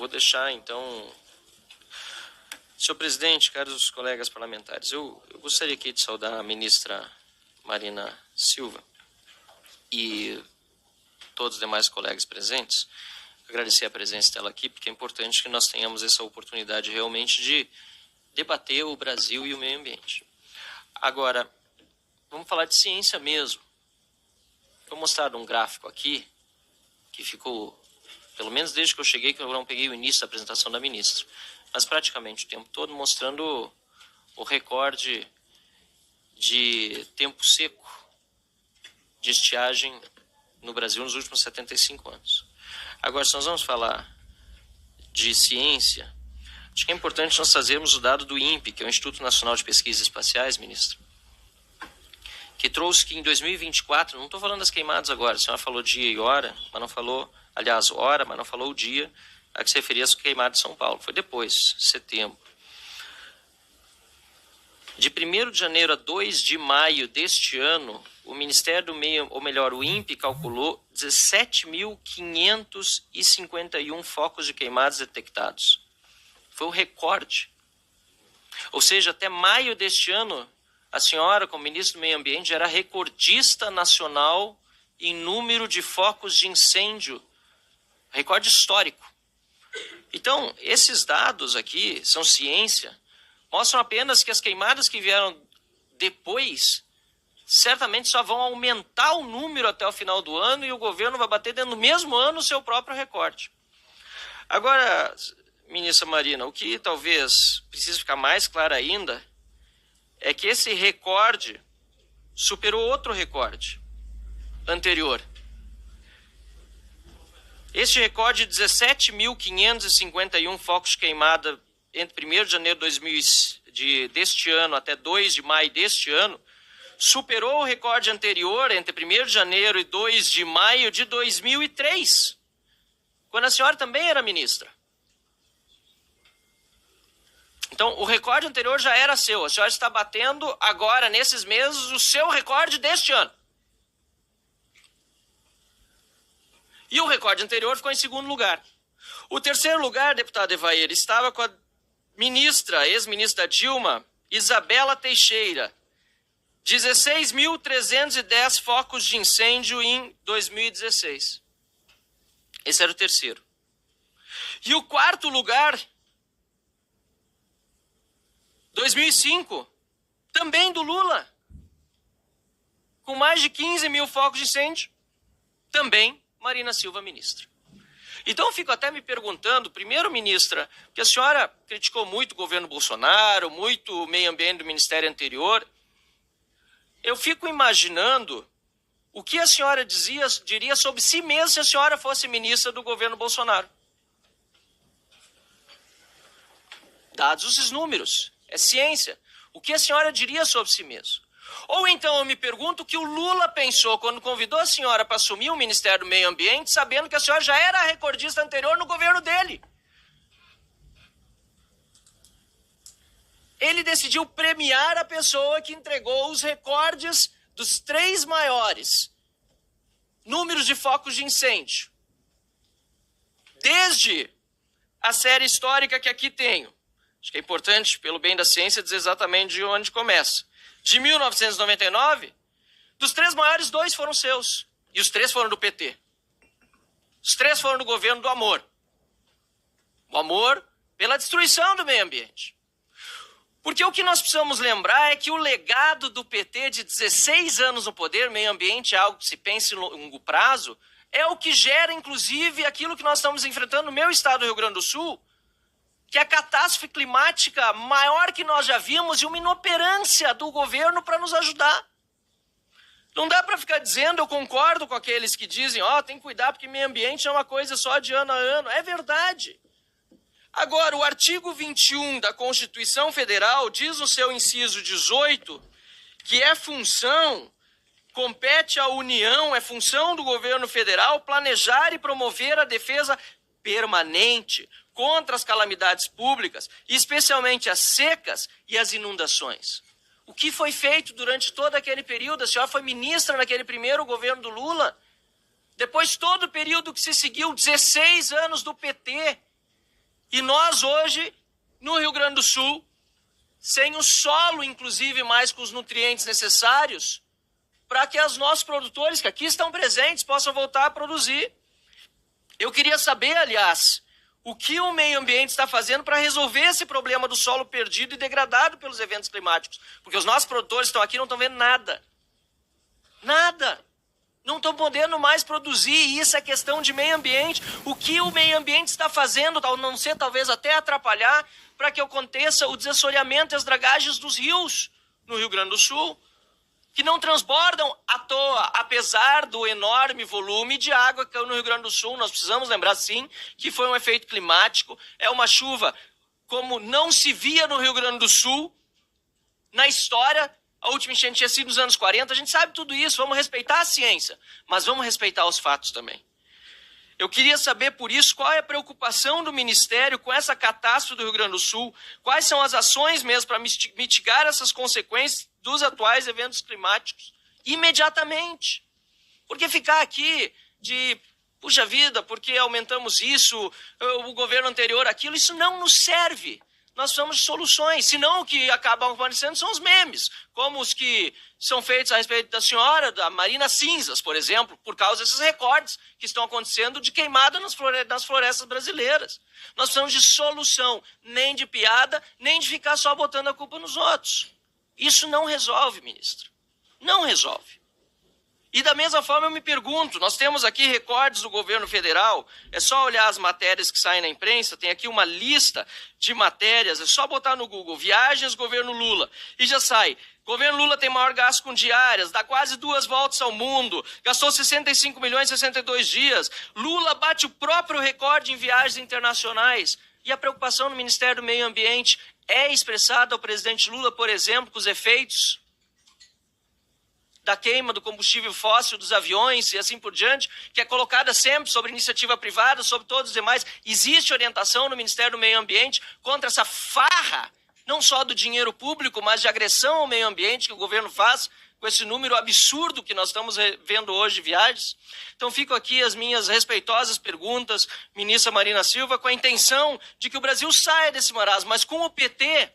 vou deixar, então... Senhor presidente, caros colegas parlamentares, eu gostaria aqui de saudar a ministra Marina Silva e todos os demais colegas presentes, agradecer a presença dela aqui, porque é importante que nós tenhamos essa oportunidade realmente de debater o Brasil e o meio ambiente. Agora, vamos falar de ciência mesmo. Vou mostrar um gráfico aqui, que ficou, pelo menos desde que eu cheguei, que eu não peguei o início da apresentação da ministra, mas praticamente o tempo todo mostrando o recorde de tempo seco de estiagem no Brasil nos últimos 75 anos. Agora, se nós vamos falar de ciência, acho que é importante nós trazermos o dado do INPE, que é o Instituto Nacional de Pesquisas Espaciais, ministro, que trouxe que em 2024, não estou falando das queimadas agora, a senhora falou dia e hora, mas não falou, aliás, hora, mas não falou o dia a que se referia às queimadas de São Paulo. Foi depois, setembro. De 1º de janeiro a 2 de maio deste ano, o Ministério do Meio, ou melhor, o INPE calculou 17.551 focos de queimadas detectados. Foi o recorde. Ou seja, até maio deste ano, a senhora, como ministro do Meio Ambiente, era recordista nacional em número de focos de incêndio. Recorde histórico. Então, esses dados aqui são ciência, mostram apenas que as queimadas que vieram depois certamente só vão aumentar o número até o final do ano e o governo vai bater dentro do mesmo ano o seu próprio recorde. Agora, ministra Marina, o que talvez precise ficar mais claro ainda é que esse recorde superou outro recorde anterior. Este recorde de 17.551 focos de queimada entre 1º de janeiro deste ano até 2 de maio deste ano, superou o recorde anterior entre 1º de janeiro e 2 de maio de 2003, quando a senhora também era ministra. Então, o recorde anterior já era seu. A senhora está batendo agora, nesses meses, o seu recorde deste ano. E o recorde anterior ficou em 2º lugar. O 3º lugar, deputado Evair, estava com a ministra, ex-ministra Dilma, Isabela Teixeira. 16.310 focos de incêndio em 2016. Esse era o 3º. E o 4º lugar, 2005, também do Lula, com mais de 15 mil focos de incêndio, também Marina Silva, ministra. Então, eu fico até me perguntando, primeiro, ministra, que a senhora criticou muito o governo Bolsonaro, muito o meio ambiente do ministério anterior. Eu fico imaginando o que a senhora diria sobre si mesma se a senhora fosse ministra do governo Bolsonaro. Dados esses números, é ciência. O que a senhora diria sobre si mesma? Ou então eu me pergunto o que o Lula pensou quando convidou a senhora para assumir o Ministério do Meio Ambiente, sabendo que a senhora já era a recordista anterior no governo dele. Ele decidiu premiar a pessoa que entregou os recordes dos 3 maiores números de focos de incêndio. Desde a série histórica que aqui tenho. Acho que é importante, pelo bem da ciência, dizer exatamente de onde começa. De 1999, dos 3 maiores, 2 foram seus. E os 3 foram do PT. Os 3 foram do governo do amor. O amor pela destruição do meio ambiente. Porque o que nós precisamos lembrar é que o legado do PT de 16 anos no poder, meio ambiente é algo que se pensa em longo prazo, é o que gera, inclusive, aquilo que nós estamos enfrentando no meu estado do Rio Grande do Sul, que é a catástrofe climática maior que nós já vimos e uma inoperância do governo para nos ajudar. Não dá para ficar dizendo, eu concordo com aqueles que dizem, tem que cuidar porque meio ambiente é uma coisa só de ano a ano. É verdade. Agora, o artigo 21 da Constituição Federal diz no seu inciso 18 que compete à União, é função do governo federal planejar e promover a defesa permanente contra as calamidades públicas, especialmente as secas e as inundações. O que foi feito durante todo aquele período? A senhora foi ministra naquele primeiro governo do Lula. Depois todo o período que se seguiu, 16 anos do PT. E nós hoje, no Rio Grande do Sul, sem o solo, inclusive, mais com os nutrientes necessários, para que os nossos produtores, que aqui estão presentes, possam voltar a produzir. Eu queria saber, aliás, o que o meio ambiente está fazendo para resolver esse problema do solo perdido e degradado pelos eventos climáticos. Porque os nossos produtores estão aqui e não estão vendo nada. Nada. Não estão podendo mais produzir, e isso é questão de meio ambiente. O que o meio ambiente está fazendo, a não ser talvez até atrapalhar, para que aconteça o desassoreamento e as dragagens dos rios no Rio Grande do Sul, que não transbordam à toa, apesar do enorme volume de água que caiu no Rio Grande do Sul. Nós precisamos lembrar, sim, que foi um efeito climático. É uma chuva como não se via no Rio Grande do Sul na história. A última enchente tinha sido nos anos 40. A gente sabe tudo isso. Vamos respeitar a ciência, mas vamos respeitar os fatos também. Eu queria saber, por isso, qual é a preocupação do Ministério com essa catástrofe do Rio Grande do Sul, quais são as ações mesmo para mitigar essas consequências dos atuais eventos climáticos imediatamente. Porque ficar aqui de, puxa vida, porque aumentamos isso, o governo anterior aquilo, isso não nos serve. Nós precisamos de soluções, senão o que acabam aparecendo são os memes, como os que são feitos a respeito da senhora, da Marina Cinzas, por exemplo, por causa desses recordes que estão acontecendo de queimada nas florestas brasileiras. Nós precisamos de solução, nem de piada, nem de ficar só botando a culpa nos outros. Isso não resolve, ministro. Não resolve. E da mesma forma eu me pergunto, nós temos aqui recordes do governo federal, é só olhar as matérias que saem na imprensa, tem aqui uma lista de matérias, é só botar no Google, viagens governo Lula, e já sai. Governo Lula tem maior gasto com diárias, dá quase 2 voltas ao mundo, gastou 65 milhões em 62 dias. Lula bate o próprio recorde em viagens internacionais. E a preocupação no Ministério do Meio Ambiente é expressada ao presidente Lula, por exemplo, com os efeitos da queima do combustível fóssil dos aviões e assim por diante, que é colocada sempre sobre iniciativa privada, sobre todos os demais. Existe orientação no Ministério do Meio Ambiente contra essa farra, não só do dinheiro público, mas de agressão ao meio ambiente que o governo faz com esse número absurdo que nós estamos vendo hoje de viagens. Então fico aqui as minhas respeitosas perguntas, ministra Marina Silva, com a intenção de que o Brasil saia desse marasmo, mas com o PT,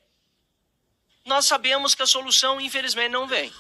nós sabemos que a solução, infelizmente, não vem.